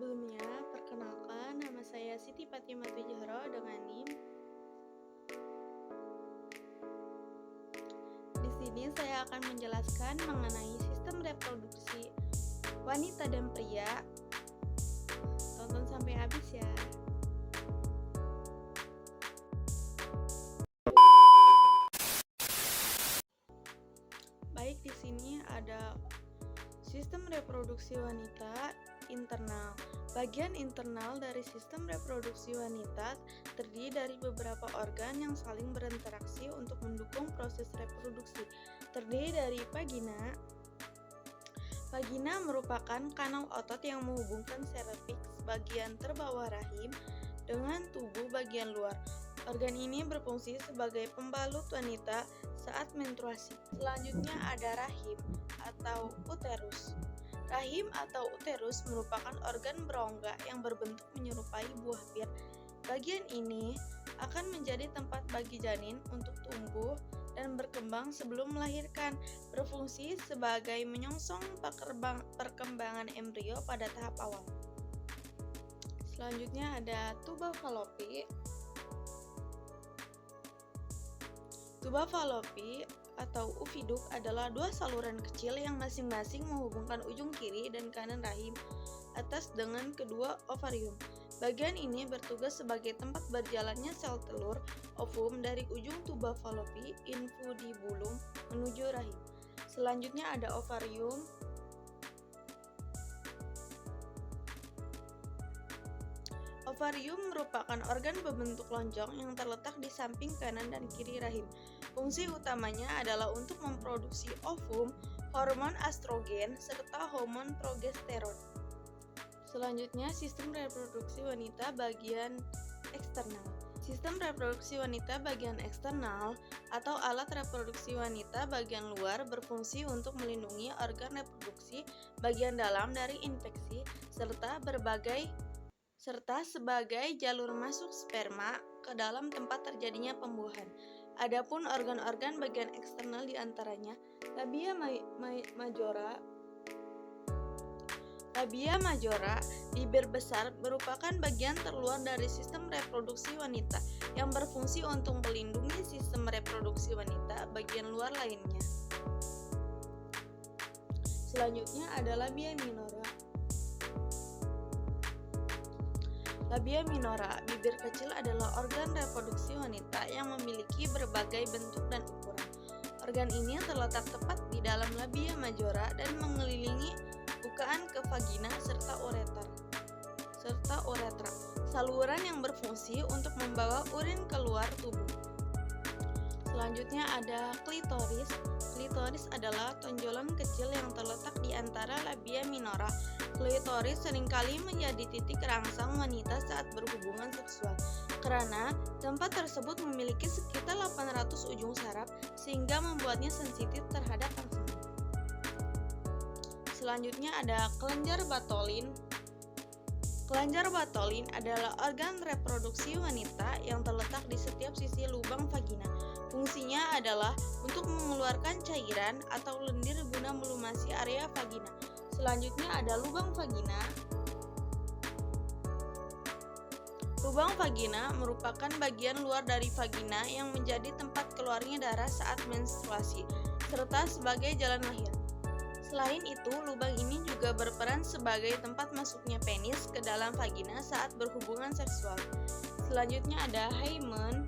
Sebelumnya, perkenalkan nama saya Siti Fatimatu Zahra dengan NIM. Di sini saya akan menjelaskan mengenai sistem reproduksi wanita dan pria. Tonton sampai habis ya. Baik, di sini ada sistem reproduksi wanita internal. Bagian internal dari sistem reproduksi wanita terdiri dari beberapa organ yang saling berinteraksi untuk mendukung proses reproduksi. Terdiri dari vagina. Vagina merupakan kanal otot yang menghubungkan serviks bagian terbawah rahim dengan tubuh bagian luar. Organ ini berfungsi sebagai pembalut wanita saat menstruasi. Selanjutnya ada rahim atau uterus. Rahim atau uterus merupakan organ berongga yang berbentuk menyerupai buah pir. Bagian ini akan menjadi tempat bagi janin untuk tumbuh dan berkembang sebelum melahirkan, berfungsi sebagai menyongsong perkembangan embrio pada tahap awal. Selanjutnya ada tuba falopi. Tuba falopi atau oviduk adalah dua saluran kecil yang masing-masing menghubungkan ujung kiri dan kanan rahim atas dengan kedua ovarium. Bagian ini bertugas sebagai tempat berjalannya sel telur ovum dari ujung tuba falopi infundibulum menuju rahim. Selanjutnya ada ovarium. Ovarium merupakan organ berbentuk lonjong yang terletak di samping kanan dan kiri rahim. Fungsi utamanya adalah untuk memproduksi ovum, hormon estrogen, serta hormon progesteron. Selanjutnya, sistem reproduksi wanita bagian eksternal. Sistem reproduksi wanita bagian eksternal atau alat reproduksi wanita bagian luar berfungsi untuk melindungi organ reproduksi bagian dalam dari infeksi serta sebagai jalur masuk sperma ke dalam tempat terjadinya pembuahan. Adapun organ-organ bagian eksternal diantaranya labia majora, bibir besar merupakan bagian terluar dari sistem reproduksi wanita yang berfungsi untuk melindungi sistem reproduksi wanita bagian luar lainnya. Selanjutnya ada labia minora. Labia minora, bibir kecil adalah organ reproduksi wanita yang memiliki berbagai bentuk dan ukuran. Organ ini terletak tepat di dalam labia majora dan mengelilingi bukaan ke vagina serta uretra, saluran yang berfungsi untuk membawa urin keluar tubuh. Selanjutnya ada klitoris. Klitoris adalah tonjolan kecil yang terletak di antara labia minora. Klitoris seringkali menjadi titik rangsang wanita saat berhubungan seksual, karena tempat tersebut memiliki sekitar 800 ujung saraf sehingga membuatnya sensitif terhadap rangsangan. Selanjutnya ada kelenjar Bartholin. Kelenjar Bartholin adalah organ reproduksi wanita yang terletak di setiap sisi lubang vagina. Fungsinya adalah untuk mengeluarkan cairan atau lendir guna melumasi area vagina. Selanjutnya ada lubang vagina. Lubang vagina merupakan bagian luar dari vagina yang menjadi tempat keluarnya darah saat menstruasi, serta sebagai jalan lahir. Selain itu, lubang ini juga berperan sebagai tempat masuknya penis ke dalam vagina saat berhubungan seksual. Selanjutnya ada hymen.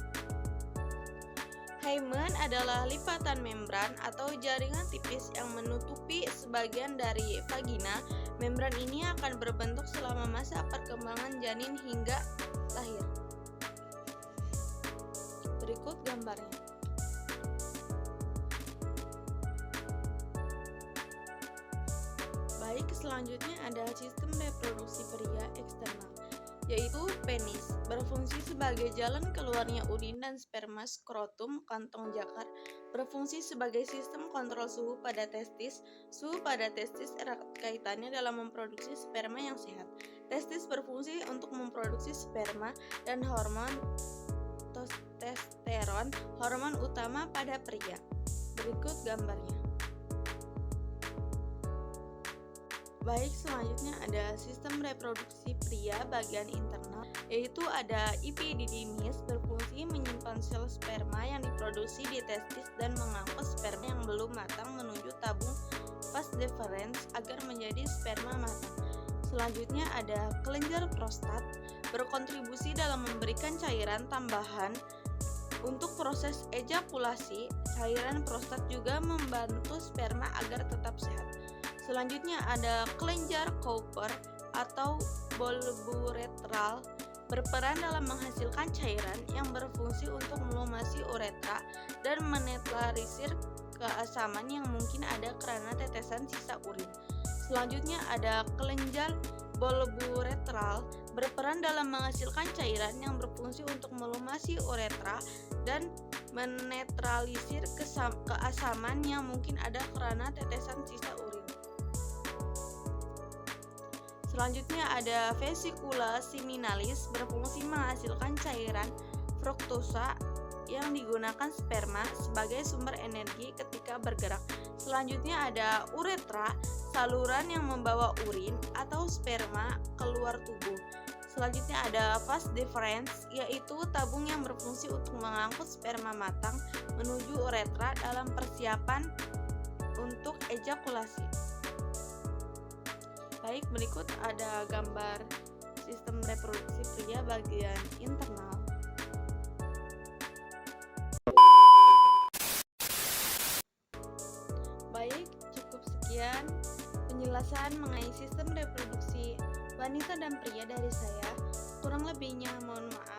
Hymen adalah lipatan membran atau jaringan tipis yang menutupi sebagian dari vagina. Membran ini akan berbentuk selama masa perkembangan janin hingga lahir. Berikut gambarnya. Baik, selanjutnya ada sistem reproduksi pria eksternal, yaitu penis, berfungsi sebagai jalan keluarnya urin dan sperma. Skrotum, kantong jakar, berfungsi sebagai sistem kontrol suhu pada testis. Suhu pada testis erat kaitannya dalam memproduksi sperma yang sehat. Testis berfungsi untuk memproduksi sperma dan hormon testosteron, hormon utama pada pria. Berikut gambarnya. Baik, selanjutnya ada sistem reproduksi pria bagian internal, yaitu ada epididymis berfungsi menyimpan sel sperma yang diproduksi di testis dan mengangkut sperma yang belum matang menuju tabung vas deferens agar menjadi sperma matang. Selanjutnya ada kelenjar prostat berkontribusi dalam memberikan cairan tambahan untuk proses ejakulasi. Cairan prostat juga membantu sperma agar tetap sehat. Selanjutnya ada kelenjar Cowper atau bulburetral berperan dalam menghasilkan cairan yang berfungsi untuk melumasi uretra dan menetralisir keasaman yang mungkin ada karena tetesan sisa urin. Selanjutnya ada kelenjar bulburetral berperan dalam menghasilkan cairan yang berfungsi untuk melumasi uretra dan menetralisir keasaman yang mungkin ada karena tetesan sisa urin. Selanjutnya ada vesicula seminalis berfungsi menghasilkan cairan fruktosa yang digunakan sperma sebagai sumber energi ketika bergerak. Selanjutnya ada uretra, saluran yang membawa urin atau sperma keluar tubuh. Selanjutnya ada vas deferens, yaitu tabung yang berfungsi untuk mengangkut sperma matang menuju uretra dalam persiapan untuk ejakulasi. Baik, berikut ada gambar sistem reproduksi pria bagian internal. Baik, cukup sekian penjelasan mengenai sistem reproduksi wanita dan pria dari saya. Kurang lebihnya mohon maaf.